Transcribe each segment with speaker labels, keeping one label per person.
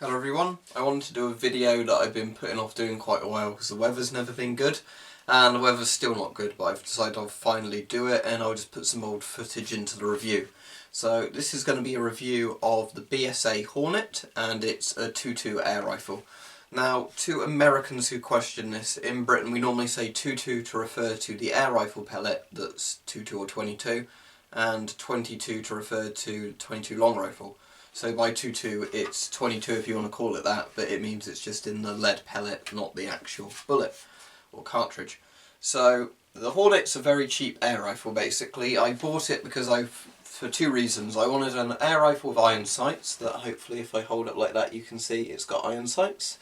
Speaker 1: Hello everyone, I wanted to do a video that I've been putting off doing quite a while because the weather's never been good and the weather's still not good, but I've decided I'll finally do it and I'll just put some old footage into the review. So this is going to be a review of the BSA Hornet and it's a 2.2 air rifle. Now, to Americans who question this, in Britain we normally say 2.2 to refer to the air rifle pellet that's 2.2 or 22 and 22 to refer to 22 long rifle. So by 2.2 it's 22 if you want to call it that, but it means it's just in the lead pellet, not the actual bullet or cartridge. So the Hornet's a very cheap air rifle basically. I bought it because for two reasons. I wanted an air rifle with iron sights that hopefully if I hold it like that you can see it's got iron sights.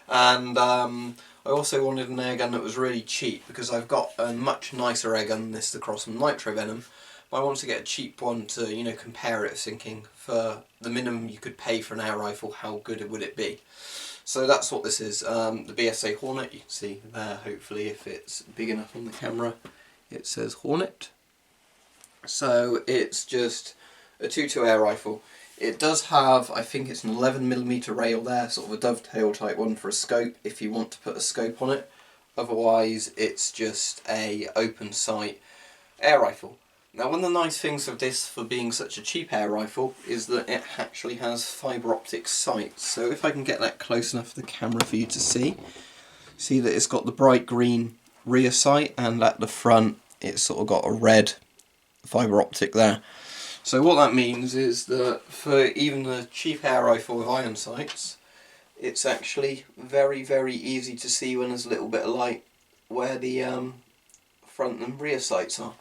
Speaker 1: And I also wanted an air gun that was really cheap because I've got a much nicer air gun than this, the Crossman Nitro Venom. I wanted to get a cheap one to, compare it, thinking for the minimum you could pay for an air rifle, how good would it be? So that's what this is, the BSA Hornet. You can see there, hopefully, if it's big enough on the camera, it says Hornet. So it's just a 2.2 air rifle. It does have, I think it's an 11mm rail there, sort of a dovetail type one for a scope, if you want to put a scope on it. Otherwise, it's just a open sight air rifle. Now, one of the nice things of this for being such a cheap air rifle is that it actually has fibre optic sights. So if I can get that close enough to the camera for you to see that it's got the bright green rear sight and at the front it's sort of got a red fibre optic there. So what that means is that for even the cheap air rifle with iron sights, it's actually very, very easy to see when there's a little bit of light where the front and rear sights are.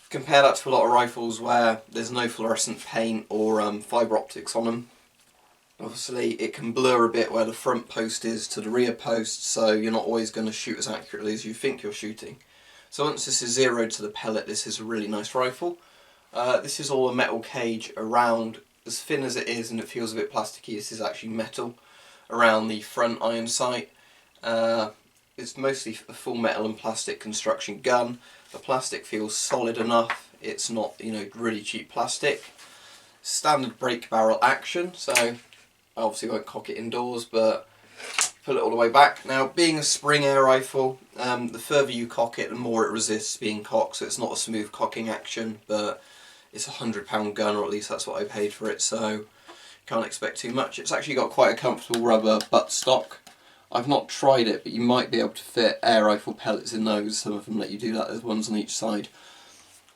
Speaker 1: Compare that to a lot of rifles where there's no fluorescent paint or fibre optics on them. Obviously it can blur a bit where the front post is to the rear post, so you're not always going to shoot as accurately as you think you're shooting. So once this is zeroed to the pellet, this is a really nice rifle. This is all a metal cage around, as thin as it is and it feels a bit plasticky, this is actually metal around the front iron sight. It's mostly a full metal and plastic construction gun. The plastic feels solid enough, it's not, really cheap plastic. Standard break barrel action, so I obviously won't cock it indoors, but pull it all the way back. Now, being a spring air rifle, the further you cock it, the more it resists being cocked, so it's not a smooth cocking action, but it's a £100 gun, or at least that's what I paid for it, so can't expect too much. It's actually got quite a comfortable rubber buttstock. I've not tried it, but you might be able to fit air rifle pellets in those. Some of them let you do that, there's ones on each side.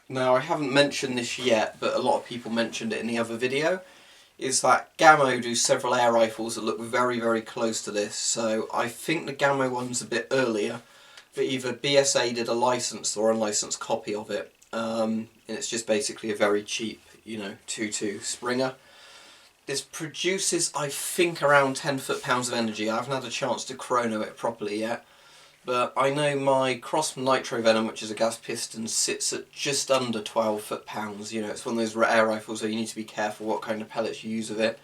Speaker 1: Now, I haven't mentioned this yet, but a lot of people mentioned it in the other video, is that Gamo do several air rifles that look very, very close to this. So I think the Gamo one's a bit earlier, but either BSA did a licensed or unlicensed copy of it. And it's just basically a very cheap, 2.2 Springer. This produces, I think, around 10 foot-pounds of energy. I haven't had a chance to chrono it properly yet, but I know my Crossman Nitro Venom, which is a gas piston, sits at just under 12 foot-pounds. It's one of those air rifles where you need to be careful what kind of pellets you use with it,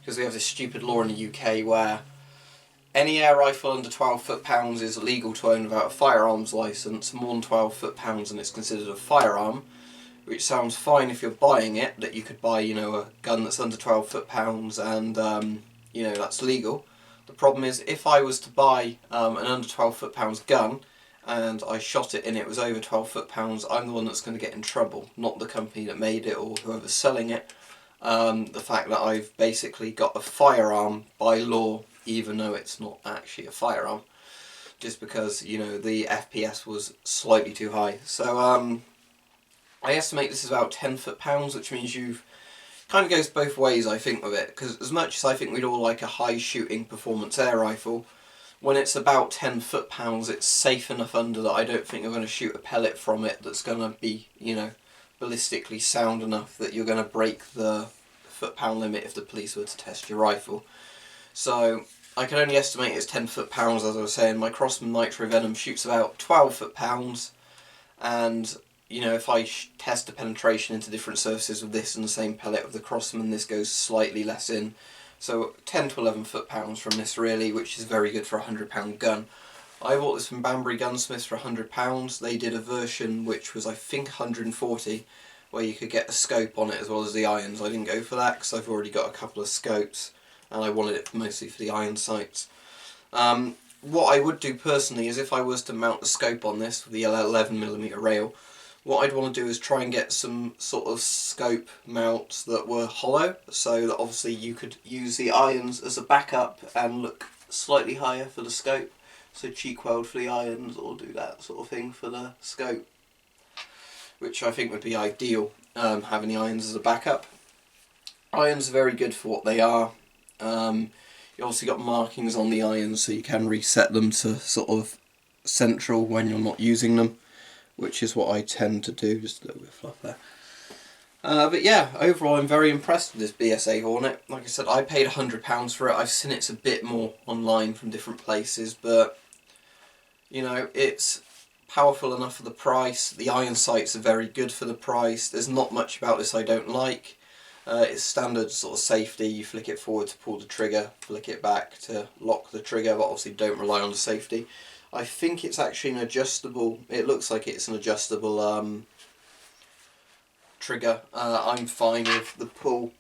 Speaker 1: because we have this stupid law in the UK where any air rifle under 12 foot-pounds is illegal to own without a firearms licence. More than 12 foot-pounds and it's considered a firearm. Which sounds fine if you're buying it, that you could buy, a gun that's under 12 foot-pounds and, that's legal. The problem is, if I was to buy an under 12 foot-pounds gun and I shot it and it was over 12 foot-pounds, I'm the one that's going to get in trouble, not the company that made it or whoever's selling it. The fact that I've basically got a firearm by law, even though it's not actually a firearm, just because, the FPS was slightly too high. So, I estimate this is about 10 foot-pounds, which means you've kind of goes both ways, I think, with it. Because as much as I think we'd all like a high-shooting performance air rifle, when it's about 10 foot-pounds, it's safe enough under that I don't think you're going to shoot a pellet from it that's going to be, ballistically sound enough that you're going to break the foot-pound limit if the police were to test your rifle. So I can only estimate it's 10 foot-pounds, as I was saying. My Crossman Nitro Venom shoots about 12 foot-pounds, and if I test the penetration into different surfaces with this and the same pellet with the Crossman, this goes slightly less in. So 10 to 11 foot-pounds from this really, which is very good for a £100 gun. I bought this from Banbury Gunsmiths for £100. They did a version which was, I think, 140, where you could get a scope on it as well as the irons. I didn't go for that because I've already got a couple of scopes. and I wanted it mostly for the iron sights. What I would do personally is if I was to mount the scope on this with the 11mm rail, what I'd want to do is try and get some sort of scope mounts that were hollow, so that obviously you could use the irons as a backup and look slightly higher for the scope. So cheek weld for the irons, or do that sort of thing for the scope, which I think would be ideal, having the irons as a backup. Irons are very good for what they are. You obviously got markings on the irons, so you can reset them to sort of central when you're not using them, which is what I tend to do. Just a little bit of fluff there. But yeah, overall I'm very impressed with this BSA Hornet. Like I said, I paid £100 for it. I've seen it's a bit more online from different places, but you know, it's powerful enough for the price. The iron sights are very good for the price. There's not much about this I don't like. It's standard sort of safety. You flick it forward to pull the trigger, flick it back to lock the trigger, but obviously don't rely on the safety. I think it's actually an adjustable, it looks like it's an adjustable trigger. I'm fine with the pull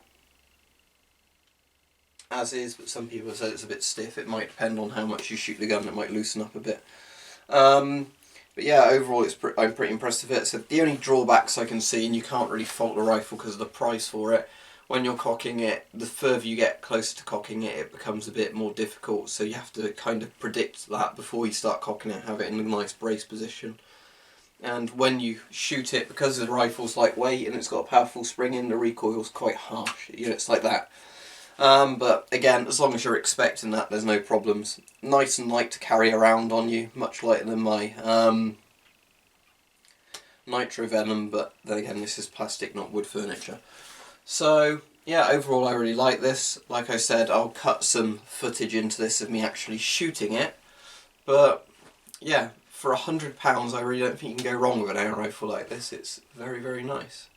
Speaker 1: as is, but some people say it's a bit stiff. It might depend on how much you shoot the gun, it might loosen up a bit. But yeah, overall I'm pretty impressed with it. So the only drawbacks I can see, and you can't really fault the rifle because of the price for it, when you're cocking it, the further you get closer to cocking it, it becomes a bit more difficult, so you have to kind of predict that before you start cocking it, have it in a nice brace position. And when you shoot it, because the rifle's lightweight and it's got a powerful spring in, the recoil's quite harsh, you know, it's like that. But again, as long as you're expecting that, there's no problems. Nice and light to carry around on you, much lighter than my nitro venom, but then again, this is plastic, not wood furniture. So yeah, overall I really like this. Like I said, I'll cut some footage into this of me actually shooting it, but yeah, for £100 I really don't think you can go wrong with an air rifle like this. It's very, very nice.